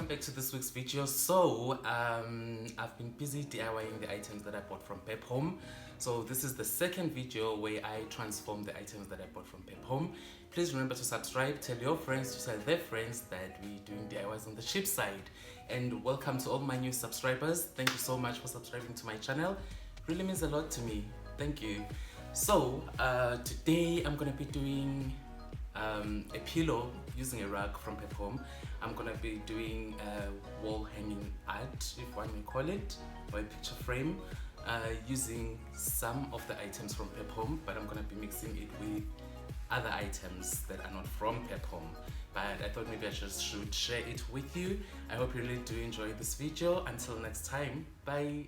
back to this week's video. So I've been busy DIYing the items that I bought from PEP HOME. So this is the second video where I transform the items that I bought from PEP HOME. Please remember to subscribe, tell your friends to tell their friends that we're doing DIYs on the cheap side. And welcome to all my new subscribers. Thank you so much for subscribing to my channel. Really means a lot to me. Thank you. So today I'm gonna be doing a pillow using a rug from PEP HOME. I'm gonna be doing a wall hanging art, if one may call it, or a picture frame, using some of the items from PEP HOME, but I'm gonna be mixing it with other items that are not from PEP HOME. But I thought maybe I just should share it with you. I hope you really do enjoy this video. Until next time, bye.